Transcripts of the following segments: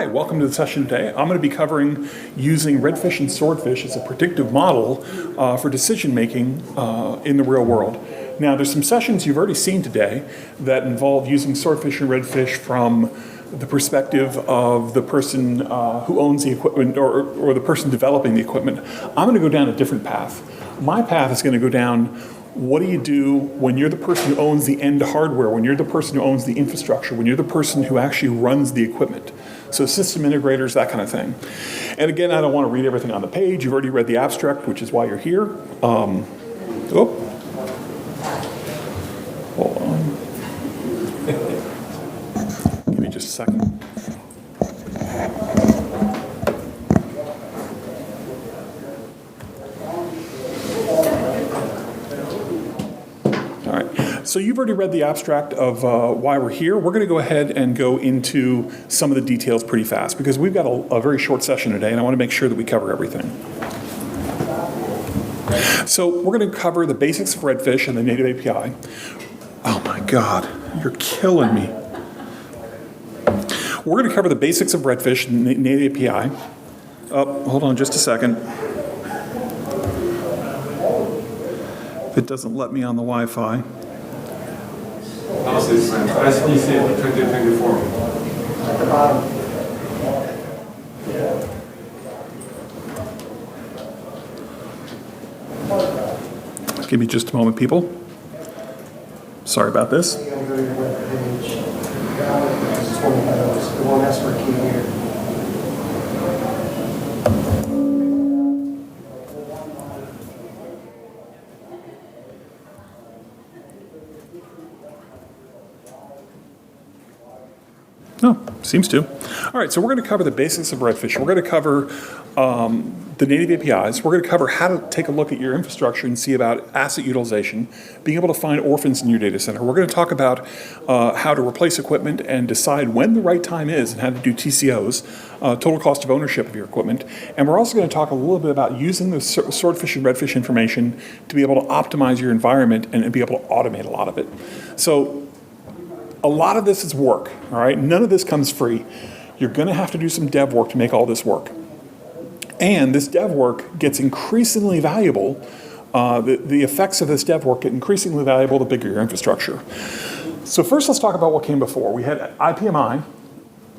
Hi, welcome to the session today. I'm going to be covering using Redfish and Swordfish as a predictive model for decision making in the real world. Now, there's some sessions you've already seen today that involve using Swordfish and Redfish from the perspective of the person who owns the equipment or the person developing the equipment. I'm going to go down a different path. My path is going to go down, what do you do when you're the person who owns the end hardware, when you're the person who owns the infrastructure, when you're the person who actually runs the equipment? So system integrators, that kind of thing. And again, I don't want to read everything on the page. You've already read the abstract, which is why you're here. Hold on. Give me just a second. So you've already read the abstract of why we're here. We're going to go ahead and go into some of the details pretty fast because we've got a very short session today and I want to make sure that we cover everything. So we're going to cover the basics of Redfish and the native API. Oh my God, you're killing me. We're going to cover the basics of Redfish and the native API. Oh, hold on just a second. If it doesn't let me on the Wi-Fi. This is SDC 2024. At the bottom. Give me just a moment, people. Sorry about this. You gotta go to your web page. It's $25. It won't ask for a key here. No, seems to. All right, so we're going to cover the basics of Redfish. We're going to cover the native APIs. We're going to cover how to take a look at your infrastructure and see about asset utilization, being able to find orphans in your data center. We're going to talk about how to replace equipment and decide when the right time is and how to do TCOs, total cost of ownership of your equipment. And we're also going to talk a little bit about using the Swordfish and Redfish information to be able to optimize your environment and be able to automate a lot of it. So a lot of this is work, all right? None of this comes free. You're going to have to do some dev work to make all this work. And this dev work gets increasingly valuable. The effects of this dev work get increasingly valuable the bigger your infrastructure. So first, let's talk about what came before. We had IPMI,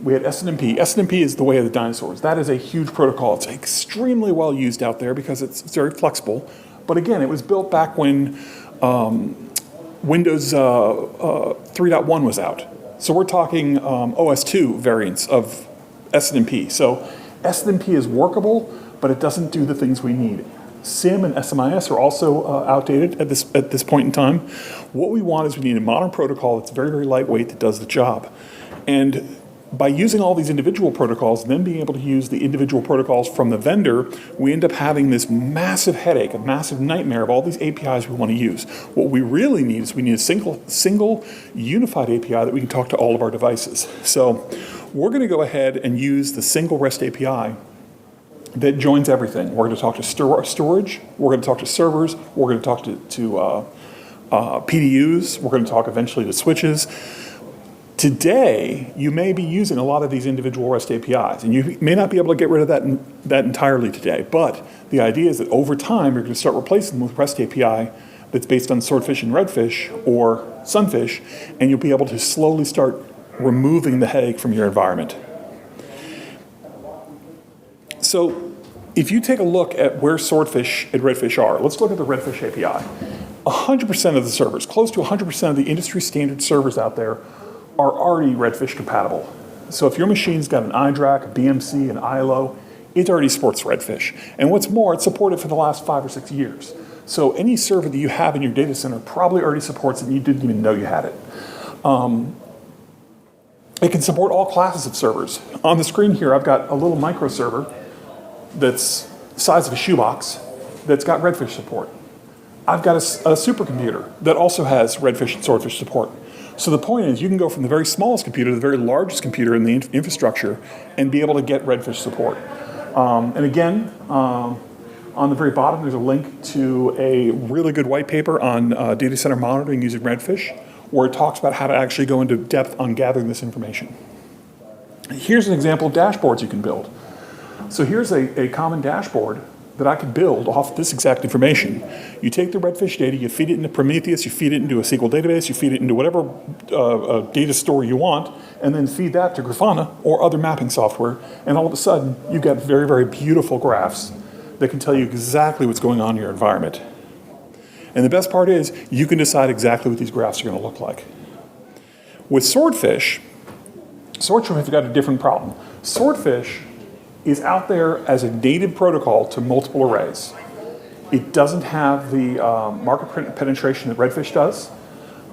we had SNMP. SNMP is the way of the dinosaurs. That is a huge protocol. It's extremely well used out there because it's very flexible. But again, it was built back when Windows 3.1 was out. So we're talking OS2 variants of SNMP. So SNMP is workable, but it doesn't do the things we need. SIM and SNIA are also outdated at this point in time. What we want is we need a modern protocol that's very, very lightweight that does the job. And by using all these individual protocols and then being able to use the individual protocols from the vendor, we end up having this massive headache, a massive nightmare of all these APIs we want to use. What we really need is we need a single unified API that we can talk to all of our devices. So we're going to go ahead and use the single REST API that joins everything. We're going to talk to storage, we're going to talk to servers, we're going to talk to PDUs, we're going to talk eventually to switches. Today, you may be using a lot of these individual REST APIs, and you may not be able to get rid of that entirely today, but the idea is that over time, you're going to start replacing them with REST API that's based on Swordfish and Redfish or Sunfish, and you'll be able to slowly start removing the headache from your environment. So if you take a look at where Swordfish and Redfish are, let's look at the Redfish API. 100% of the servers, close to 100% of the industry standard servers out there are already Redfish compatible. So if your machine's got an iDRAC, a BMC, an ILO, it already supports Redfish. And what's more, it's supported for the last 5 or 6 years. So any server that you have in your data center probably already supports it and you didn't even know you had it. It can support all classes of servers. On the screen here, I've got a little micro server that's the size of a shoebox that's got Redfish support. I've got a supercomputer that also has Redfish and Swordfish support. So the point is you can go from the very smallest computer to the very largest computer in the infrastructure and be able to get Redfish support. And again, on the very bottom, there's a link to a really good white paper on data center monitoring using Redfish, where it talks about how to actually go into depth on gathering this information. Here's an example of dashboards you can build. So here's a common dashboard that I could build off this exact information. You take the Redfish data, you feed it into Prometheus, you feed it into a SQL database, you feed it into whatever data store you want, and then feed that to Grafana or other mapping software, and all of a sudden, you've got very, very beautiful graphs that can tell you exactly what's going on in your environment. And the best part is, you can decide exactly what these graphs are going to look like. With Swordfish has got a different problem. Swordfish is out there as a native protocol to multiple arrays. It doesn't have the market penetration that Redfish does,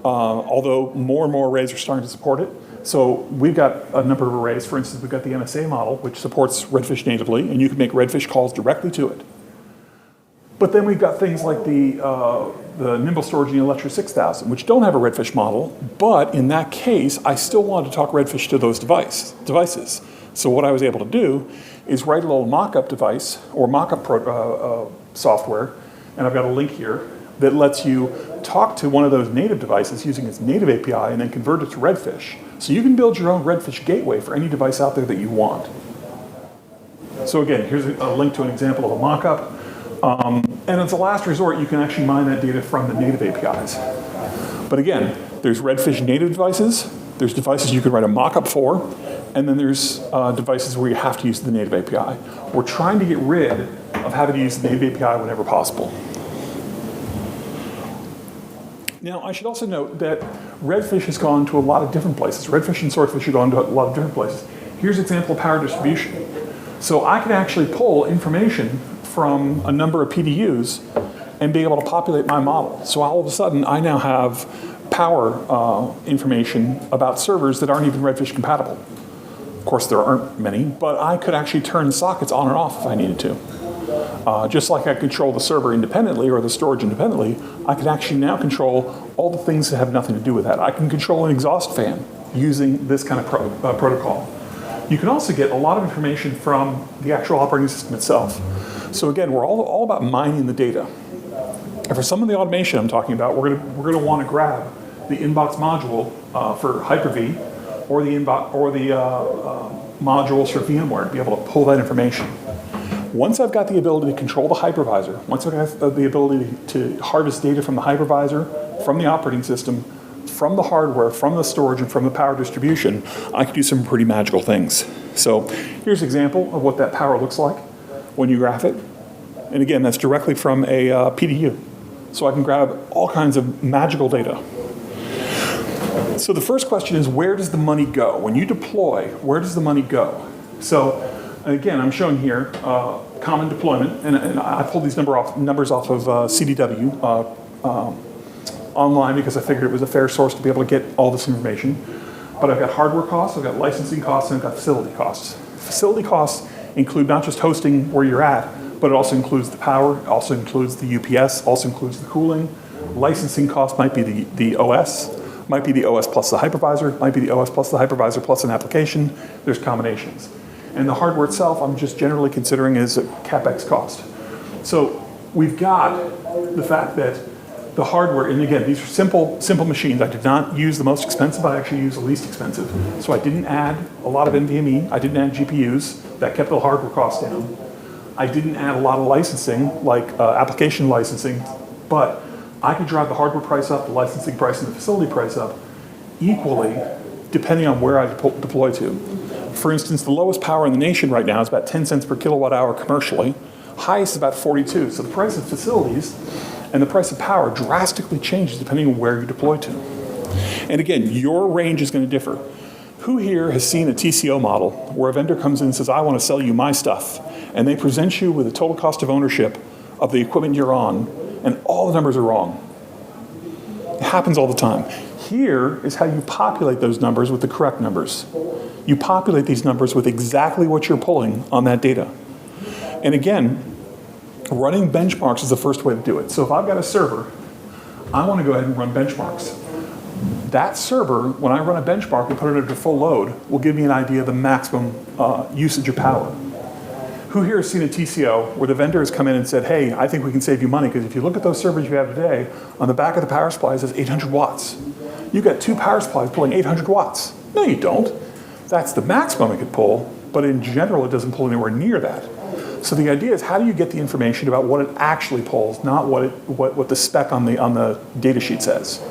although more and more arrays are starting to support it. So we've got a number of arrays. For instance, we've got the MSA model, which supports Redfish natively, and you can make Redfish calls directly to it. But then we've got things like the Nimble Storage and the Electra 6000, which don't have a Redfish model, but in that case, I still wanted to talk Redfish to those devices. So what I was able to do is write a little mock-up device or mock-up software, and I've got a link here that lets you talk to one of those native devices using its native API and then convert it to Redfish. So you can build your own Redfish gateway for any device out there that you want. So again, here's a link to an example of a mock-up. And as a last resort, you can actually mine that data from the native APIs. But again, there's Redfish native devices, there's devices you could write a mock-up for, and then there's devices where you have to use the native API. We're trying to get rid of having to use the native API whenever possible. Now, I should also note that Redfish has gone to a lot of different places. Redfish and Swordfish have gone to a lot of different places. Here's an example of power distribution. So I can actually pull information from a number of PDUs and be able to populate my model. So all of a sudden, I now have power information about servers that aren't even Redfish compatible. Of course, there aren't many, but I could actually turn sockets on and off if I needed to. Just like I control the server independently or the storage independently, I can actually now control all the things that have nothing to do with that. I can control an exhaust fan using this kind of protocol. You can also get a lot of information from the actual operating system itself. So again, we're all about mining the data. And for some of the automation I'm talking about, we're going to want to grab the inbox module for Hyper-V or the modules for VMware to be able to pull that information. Once I've got the ability to control the hypervisor, once I've got the ability to harvest data from the hypervisor, from the operating system, from the hardware, from the storage, and from the power distribution, I can do some pretty magical things. So here's an example of what that power looks like when you graph it. And again, that's directly from a PDU. So I can grab all kinds of magical data. So the first question is, where does the money go? When you deploy, where does the money go? So again, I'm showing here common deployment, and I pulled these numbers off of CDW online because I figured it was a fair source to be able to get all this information. But I've got hardware costs, I've got licensing costs, and I've got facility costs. Facility costs include not just hosting where you're at, but it also includes the power, it also includes the UPS, also includes the cooling. Licensing cost might be the OS, might be the OS plus the hypervisor, might be the OS plus the hypervisor plus an application. There's combinations. And the hardware itself, I'm just generally considering as a CapEx cost. So we've got the fact that the hardware, and again, these are simple machines. I did not use the most expensive, I actually used the least expensive. So I didn't add a lot of NVMe, I didn't add GPUs, that kept the hardware costs down. I didn't add a lot of licensing, like application licensing, but I could drive the hardware price up, the licensing price, and the facility price up equally, depending on where I deploy to. For instance, the lowest power in the nation right now is about 10 cents per kilowatt hour commercially. Highest is about 42. So the price of facilities and the price of power drastically changes depending on where you deploy to. And again, your range is going to differ. Who here has seen a TCO model where a vendor comes in and says, I want to sell you my stuff, and they present you with a total cost of ownership of the equipment you're on, and all the numbers are wrong? It happens all the time. Here is how you populate those numbers with the correct numbers. You populate these numbers with exactly what you're pulling on that data. And again, running benchmarks is the first way to do it. So if I've got a server, I want to go ahead and run benchmarks. That server, when I run a benchmark and put it into full load, will give me an idea of the maximum usage of power. Who here has seen a TCO where the vendor has come in and said, hey, I think we can save you money because if you look at those servers you have today, on the back of the power supply it says 800 watts. You've got two power supplies pulling 800 watts. No, you don't. That's the maximum it could pull, but in general, it doesn't pull anywhere near that. So the idea is, how do you get the information about what it actually pulls, not what the spec on the data sheet says.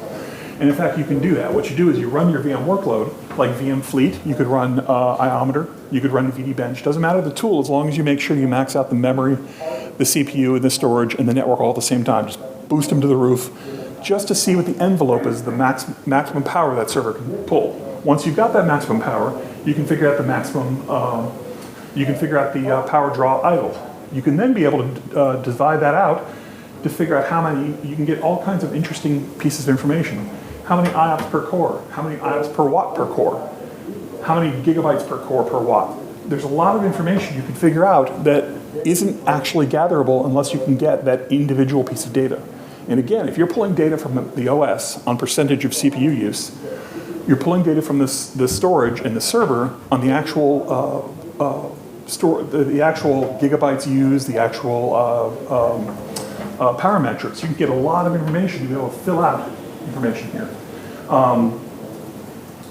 And in fact, you can do that. What you do is you run your VM workload, like VM Fleet. You could run Iometer. You could run VD Bench. Doesn't matter the tool, as long as you make sure you max out the memory, the CPU, and the storage, and the network all at the same time. Just boost them to the roof, just to see what the envelope is, the maximum power that server can pull. Once you've got that maximum power, you can figure out the maximum. You can figure out the power draw idle. You can then be able to divide that out to figure out how many. You can get all kinds of interesting pieces of information. How many IOPS per core? How many IOPS per watt per core? How many gigabytes per core per watt? There's a lot of information you can figure out that isn't actually gatherable unless you can get that individual piece of data. And again, if you're pulling data from the OS on percentage of CPU use, you're pulling data from the storage and the server on the actual the actual gigabytes used, the actual power metrics. You can get a lot of information to be able to fill out information here.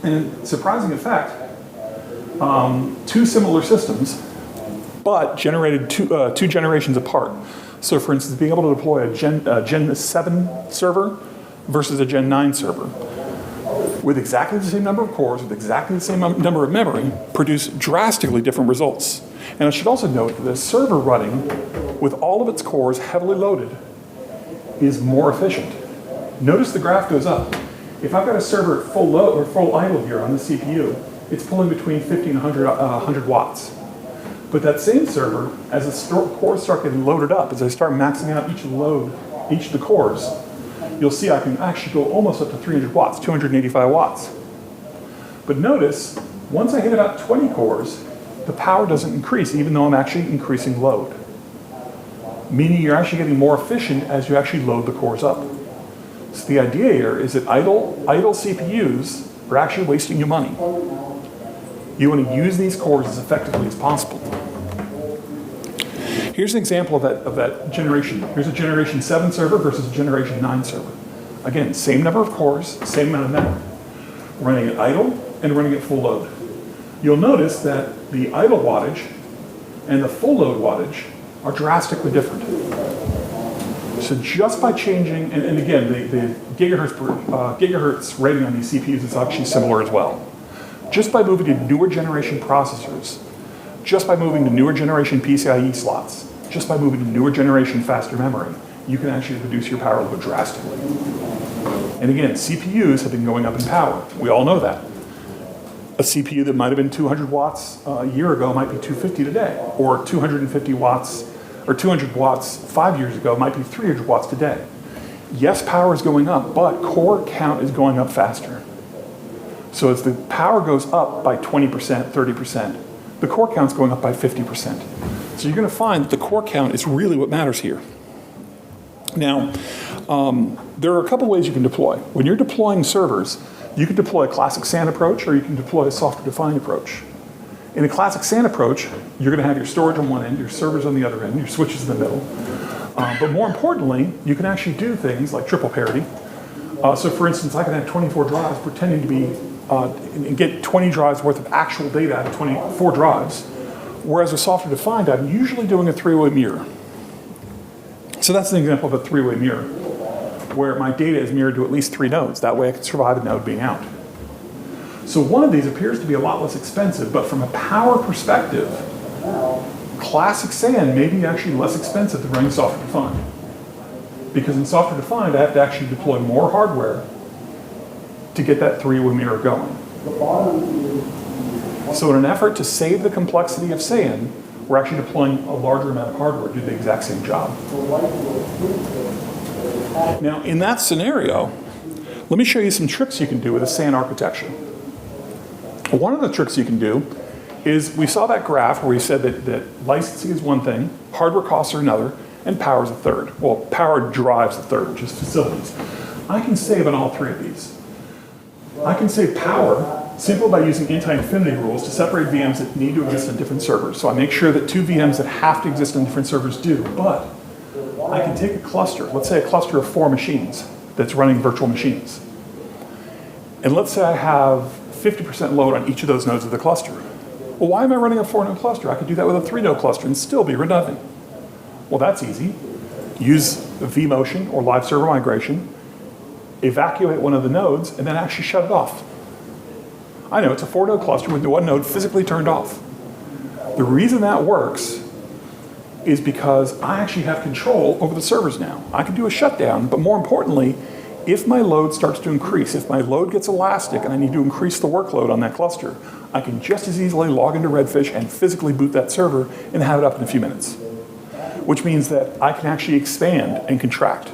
And surprising effect, two similar systems, but generated two generations apart. So for instance, being able to deploy a Gen 7 server versus a Gen 9 server with exactly the same number of cores, with exactly the same number of memory, produce drastically different results. And I should also note that the server running with all of its cores heavily loaded is more efficient. Notice the graph goes up. If I've got a server at full load or full idle here on the CPU, it's pulling between 50 and 100 watts. But that same server, as the cores start getting loaded up, as I start maxing out each of the cores, you'll see I can actually go almost up to 300 watts, 285 watts. But notice, once I hit about 20 cores, the power doesn't increase, even though I'm actually increasing load. Meaning you're actually getting more efficient as you actually load the cores up. So the idea here is that idle CPUs are actually wasting you money. You want to use these cores as effectively as possible. Here's an example of that generation. Here's a Generation 7 server versus a Generation 9 server. Again, same number of cores, same amount of memory. Running at idle and running at full load. You'll notice that the idle wattage and the full load wattage are drastically different. So just by changing, and again, the gigahertz rating on these CPUs is actually similar as well. Just by moving to newer generation processors, just by moving to newer generation PCIe slots, just by moving to newer generation faster memory, you can actually reduce your power load drastically. And again, CPUs have been going up in power. We all know that. A CPU that might have been 200 watts a year ago might be 250 today, or 250 watts, or 200 watts 5 years ago might be 300 watts today. Yes, power is going up, but core count is going up faster. So as the power goes up by 20%, 30%, the core count's going up by 50%. So you're going to find that the core count is really what matters here. Now, there are a couple ways you can deploy. When you're deploying servers, you can deploy a classic SAN approach, or you can deploy a software-defined approach. In a classic SAN approach, you're going to have your storage on one end, your servers on the other end, your switches in the middle. But more importantly, you can actually do things like triple parity. So for instance, I can have 24 drives pretending to be, and get 20 drives worth of actual data out of 24 drives. Whereas with software-defined, I'm usually doing a three-way mirror. So that's an example of a three-way mirror, where my data is mirrored to at least 3 nodes. That way I can survive a node being out. So one of these appears to be a lot less expensive, but from a power perspective, classic SAN may be actually less expensive than running software-defined. Because in software-defined, I have to actually deploy more hardware to get that three-way mirror going. So in an effort to save the complexity of SAN, we're actually deploying a larger amount of hardware to do the exact same job. Now, in that scenario, let me show you some tricks you can do with a SAN architecture. One of the tricks you can do is, we saw that graph where we said that licensing is one thing, hardware costs are another, and power is a third. Well, power drives a third, which is facilities. I can save on all 3 of these. I can save power simply by using anti-infinity rules to separate VMs that need to exist on different servers. So I make sure that 2 VMs that have to exist on different servers do, but I can take a cluster, let's say a cluster of 4 machines that's running virtual machines. And let's say I have 50% load on each of those nodes of the cluster. Well, why am I running a 4-node cluster? I could do that with a 3-node cluster and still be redundant. Well, that's easy. Use vMotion or live server migration, evacuate one of the nodes, and then actually shut it off. I know it's a 4-node cluster with one node physically turned off. The reason that works is because I actually have control over the servers now. I can do a shutdown, but more importantly, if my load starts to increase, if my load gets elastic and I need to increase the workload on that cluster, I can just as easily log into Redfish and physically boot that server and have it up in a few minutes. Which means that I can actually expand and contract.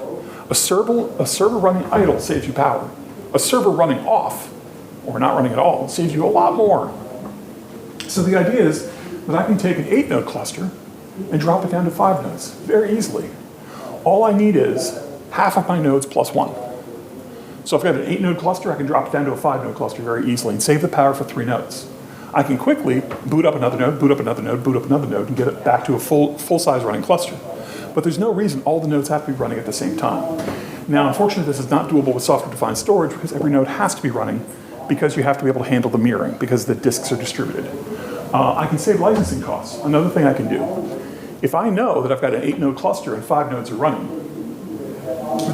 A server running idle saves you power. A server running off, or not running at all, saves you a lot more. So the idea is that I can take an 8-node cluster and drop it down to 5 nodes very easily. All I need is half of my nodes plus 1. So if I've got an 8-node cluster, I can drop it down to a 5-node cluster very easily and save the power for 3 nodes. I can quickly boot up another node, boot up another node, boot up another node, and get it back to a full-size running cluster. But there's no reason all the nodes have to be running at the same time. Now, unfortunately, this is not doable with software-defined storage because every node has to be running because you have to be able to handle the mirroring because the disks are distributed. I can save licensing costs. Another thing I can do. If I know that I've got an 8-node cluster and 5 nodes are running,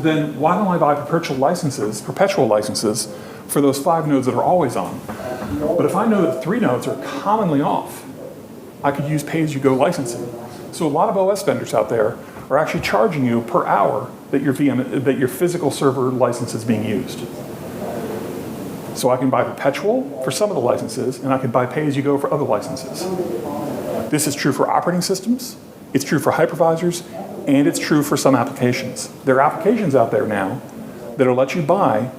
then why don't I buy perpetual licenses for those 5 nodes that are always on? But if I know that 3 nodes are commonly off, I could use pay-as-you-go licensing. So a lot of OS vendors out there are actually charging you per hour that your physical server license is being used. So I can buy perpetual for some of the licenses, and I can buy pay-as-you-go for other licenses. This is true for operating systems, it's true for hypervisors, and it's true for some applications. There are applications out there now that'll let you buy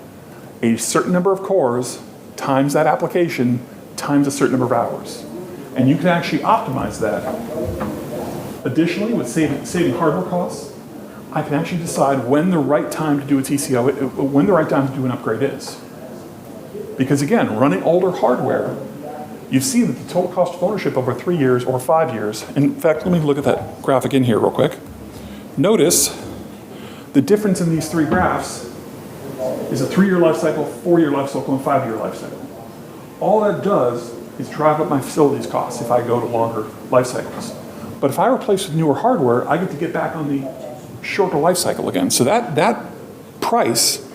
a certain number of cores times that application times a certain number of hours. And you can actually optimize that. Additionally, with saving hardware costs, I can actually decide when the right time to do a TCO, when the right time to do an upgrade is. Because again, running older hardware, you've seen that the total cost of ownership over 3 years or 5 years, in fact, let me look at that graphic in here real quick. Notice the difference in these 3 graphs is a 3-year life cycle, 4-year life cycle, and 5-year life cycle. All that does is drive up my facilities costs if I go to longer life cycles. But if I replace with newer hardware, I get to get back on the shorter life cycle again. So that price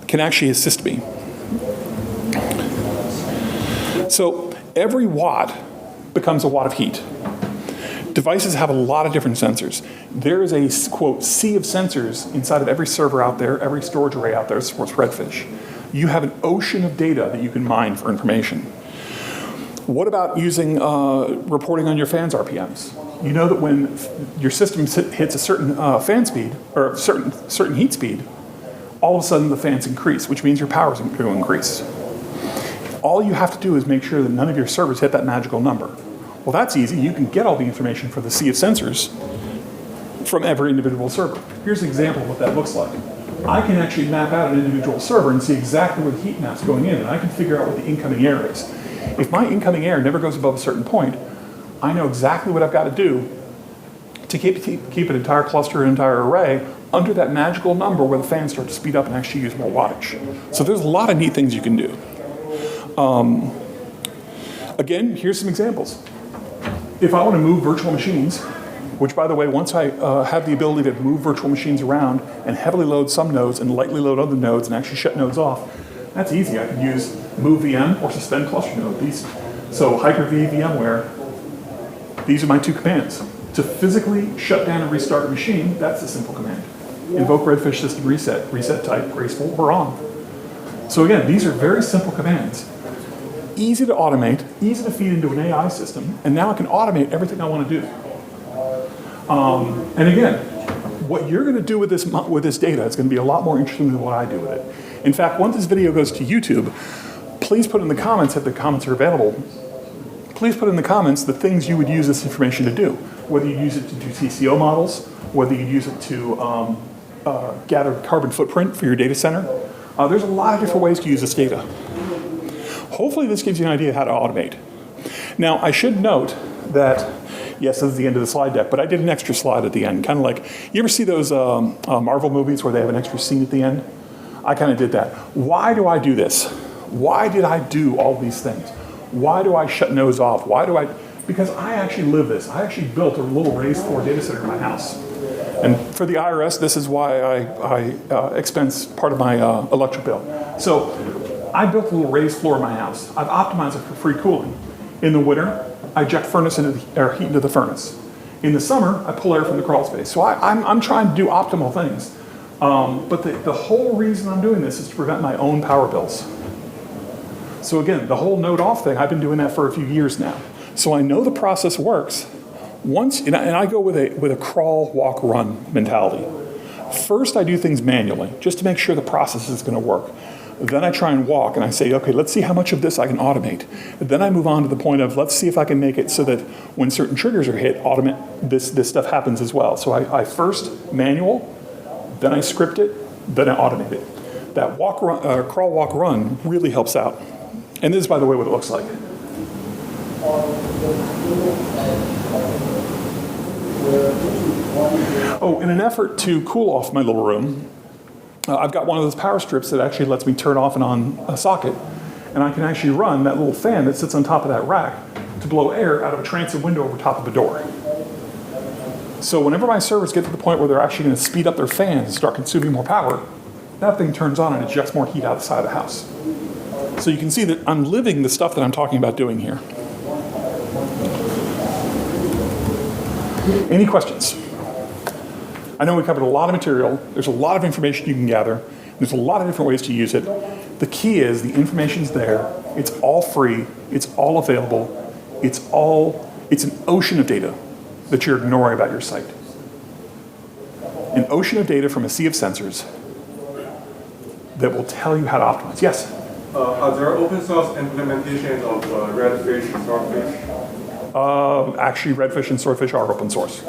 can actually assist me. So every watt becomes a watt of heat. Devices have a lot of different sensors. There is a, quote, sea of sensors inside of every server out there, every storage array out there that supports Redfish. You have an ocean of data that you can mine for information. What about using reporting on your fans RPMs? You know that when your system hits a certain fan speed, or certain heat speed, all of a sudden the fans increase, which means your power is going to increase. All you have to do is make sure that none of your servers hit that magical number. Well, that's easy. You can get all the information for the sea of sensors from every individual server. Here's an example of what that looks like. I can actually map out an individual server and see exactly where the heat map's going in, and I can figure out what the incoming air is. If my incoming air never goes above a certain point, I know exactly what I've got to do to keep an entire cluster, an entire array, under that magical number where the fans start to speed up and actually use more wattage. So there's a lot of neat things you can do. Again, here's some examples. If I want to move virtual machines, which by the way, once I have the ability to move virtual machines around and heavily load some nodes and lightly load other nodes and actually shut nodes off, that's easy. I can use move VM or suspend cluster node. So Hyper-V, VMware, these are my 2 commands. To physically shut down and restart a machine, that's a simple command. Invoke Redfish system reset type, graceful, or on. So again, these are very simple commands. Easy to automate, easy to feed into an AI system, and now I can automate everything I want to do. And again, what you're going to do with this data is going to be a lot more interesting than what I do with it. In fact, once this video goes to YouTube, please put in the comments, if the comments are available, please put in the comments the things you would use this information to do. Whether you use it to do TCO models, whether you use it to gather carbon footprint for your data center. There's a lot of different ways to use this data. Hopefully this gives you an idea of how to automate. Now, I should note that, yes, this is the end of the slide deck, but I did an extra slide at the end, kind of like, you ever see those Marvel movies where they have an extra scene at the end? I kind of did that. Why do I do this? Why did I do all these things? Why do I shut nodes off? Because I actually live this. I actually built a little raised floor data center in my house. And for the IRS, this is why I expense part of my electric bill. So I built a little raised floor in my house. I've optimized it for free cooling. In the winter, I inject heat into the furnace. In the summer, I pull air from the crawl space. So I'm trying to do optimal things. But the whole reason I'm doing this is to prevent my own power bills. So again, the whole node off thing, I've been doing that for a few years now. So I know the process works. And I go with a crawl, walk, run mentality. First, I do things manually, just to make sure the process is going to work. Then I try and walk, and I say, okay, let's see how much of this I can automate. Then I move on to the point of, let's see if I can make it so that when certain triggers are hit, this stuff happens as well. So I first manual, then I script it, then I automate it. That crawl, walk, run really helps out. And this is, by the way, what it looks like. Oh, in an effort to cool off my little room, I've got one of those power strips that actually lets me turn off and on a socket. And I can actually run that little fan that sits on top of that rack to blow air out of a transom window over top of a door. So whenever my servers get to the point where they're actually going to speed up their fans and start consuming more power, that thing turns on and ejects more heat out the side of the house. So you can see that I'm living the stuff that I'm talking about doing here. Any questions? I know we covered a lot of material. There's a lot of information you can gather. There's a lot of different ways to use it. The key is the information's there. It's all free. It's all available. It's an ocean of data that you're ignoring about your site. An ocean of data from a sea of sensors that will tell you how to optimize. Yes? Are there open source implementations of Redfish and Swordfish? Actually, Redfish and Swordfish are open source.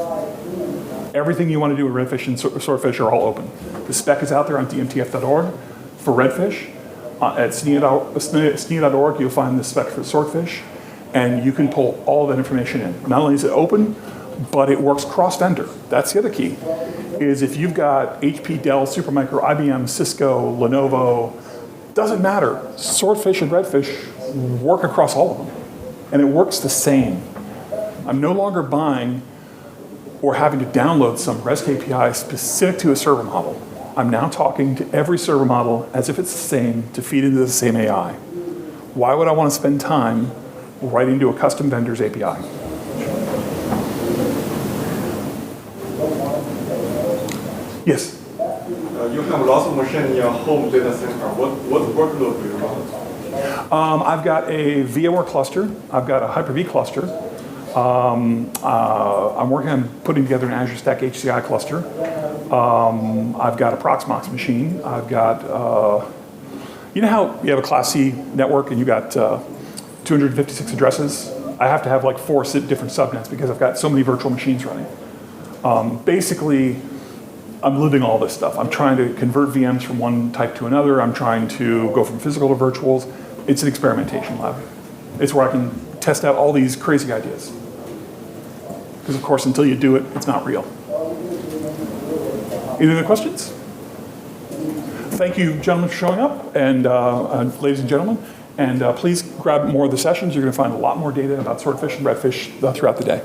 Everything you want to do with Redfish and Swordfish are all open. The spec is out there on dmtf.org for Redfish. At SNIA.org, you'll find the spec for Swordfish, and you can pull all that information in. Not only is it open, but it works cross-vendor. That's the other key, is if you've got HP, Dell, Supermicro, IBM, Cisco, Lenovo, doesn't matter. Swordfish and Redfish work across all of them, and it works the same. I'm no longer buying or having to download some REST API specific to a server model. I'm now talking to every server model as if it's the same to feed into the same AI. Why would I want to spend time writing to a custom vendor's API? Yes? You have lots of machines in your home data center. What workload do you run? I've got a VMware cluster. I've got a Hyper-V cluster. I'm working on putting together an Azure Stack HCI cluster. I've got a Proxmox machine. I've got, you know how you have a Class C network and you got 256 addresses? I have to have like 4 different subnets because I've got so many virtual machines running. Basically, I'm living all this stuff. I'm trying to convert VMs from one type to another. I'm trying to go from physical to virtuals. It's an experimentation lab. It's where I can test out all these crazy ideas. Because of course, until you do it, it's not real. Any other questions? Thank you, gentlemen, for showing up, and ladies and gentlemen. And please grab more of the sessions. You're going to find a lot more data about Swordfish and Redfish throughout the day.